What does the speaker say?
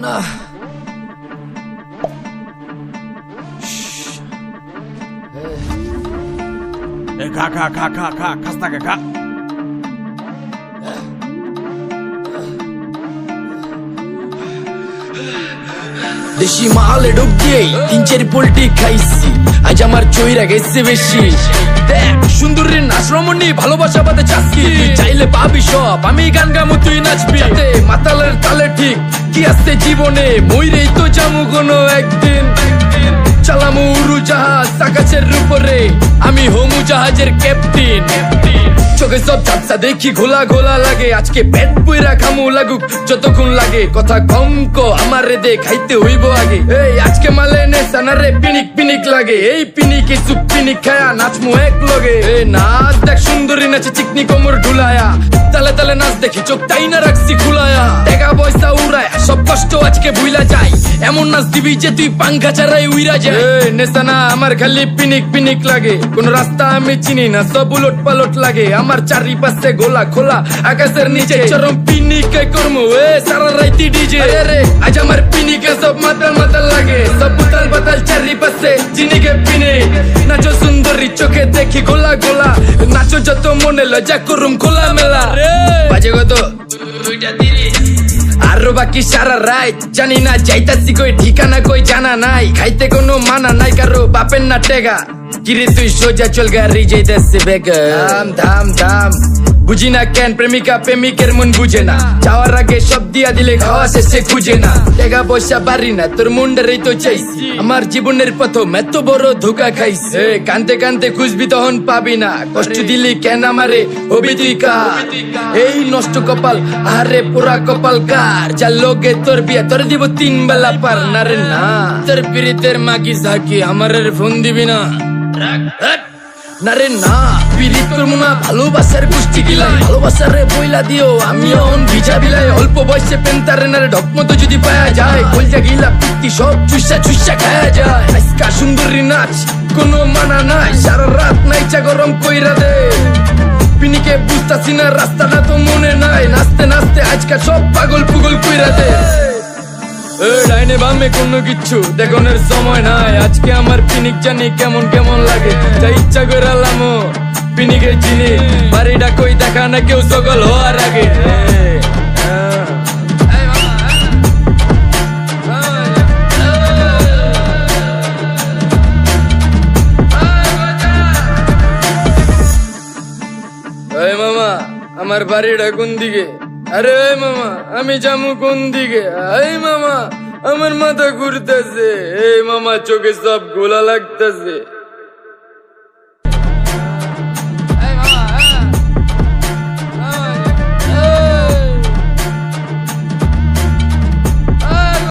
না। খা খা খা খা খা খাস্তা খা। দেশি মালে ডুব দিয়েই 3-4 পোল্টি খাইছি, আজ আমার চইরা গেছে বেশি। দেখ সুন্দরীর নাচ রমণী, ভালোবাসা বাদে চাচ্ছি, তুই চাইলে পাবি সব, আমি গান গামু তুই নাচবি। মাতালের তালে ঠিক কি আছে জীবনে, মইরেই তো জামু কোনো একদিন। চালামু উড়ু জাহাজ আকাশের উপরে, আমি হোমু জাহাজের ক্যাপ্টেন। চোখে সব ঝাপসা দেখি ঘোলা ঘোলা লাগে, আজকে পেট পুইরা খামু লাগুক যতক্ষণ লাগে। কথা কম কো আমারে দে খাইতে হইব আগে, এই আজকে মালে নেশা না রে পিনিক পিনিক লাগে। এই পিনিকে সুপ পিনিক খায়া নাচমু এক লগে। এই নাচ দেখ সুন্দরী নাচে চিকনি কোমর ঢুলায়া, তালে তালে নাচ দেখি চোখ তাই না রাখছি খুলায়া। টাকা পয়সা উড়ায় সব কষ্ট আজকে ভুইলা যায়, এমন নাচ দিবি যে তুই পাঙ্খা ছাড়াই উইরা যায়। নেশা না আমার খালি পিনিক পিনিক লাগে, কোন রাস্তা আমি চিনি না, সব উলট পালট লাগে। আমার চারিপাশে গোলা খোলা আকাশের নিচে, চরম পিনিকে করমু সারা রাইতি ডিজে। আজ আমার পিনিকে সব মাতাল মাতাল লাগে, সব উতাল পাতাল চারিপাশে চিনিকে পিনে। নাচো সুন্দরী চোখে দেখি গোলা গোলা, নাচো যত মনে লজ্জা করুম খোলা মেলা। বাজে কত 2:30, আরো বাকি সারা রাত জানি না যাইতাছি কই, ঠিকানা কই জানা নাই, খাইতে কোনো মানা নাই কারো বাপের না টেগা। কিরে তুই সোজা চল গাড়ি যাইতাছে বেগা, ধাম ধাম ধাম। বুঝি না কেন প্রেমিকা প্রেমিকের মন বুঝে না, যাওয়ার আগে সব দিয়া দিলে খাওয়া শেষে খুঁজে না। টাকা পয়সা বাড়ি না তোর মুন্ডারেই তো চাইছি, আমার জীবনের প্রথম এত বড় ধোকা খাইছে। কানতে কানতে খুঁজবি তখন পাবি না, কষ্ট দিলি কেন আমারে হবি তুই কার। এই নষ্ট কপাল আরে পুরা কপাল কার, যার লোকে তোর বিয়া তোর দিব 3 বেলা পার। না রে না তোর পিরিতের মাগি ঝাঁকি আমার ফোন দিবি না। না রে না পিরিত করবো না, ভালোবাসার গোষ্ঠী গিলাই, ভালোবাসারে বইলা দিও আমি অন ভিজা বিলাই। অল্প বয়সে পেন্তারে না রে ঢকমতো যদি পায়া যায়, কলজা গিলা পিত্তি সব চুষা চুষা খায়া যায়। আজকা সুন্দরী নাচ কোনো মানা নাই, সারা রাত নাইচা গরম কইরা দে। পিনিকে বুঝতাছি না রাস্তাটা তো মনে নাই, নাচতে নাচতে আজকা সব পাগল পুগল কইরা দে। ডাইনে বামে কোনো কিচ্ছু দেখনের সময় নাই, আজকে আমার পিনিক জানি কেমন কেমন লাগে। তাই ইচ্ছা করে আলামো পিনিকের চিনি, বাড়িটা কই দেখা না কেউ সকল হওয়ার আগে। এই মামা আমার বাড়িটা কোন দিকে? আরে মামা আমি যামু কোন দিকে? এই মামা আমার মাথা ঘুরতেছে, এই মামা চোখে সব গোলা লাগতেছে।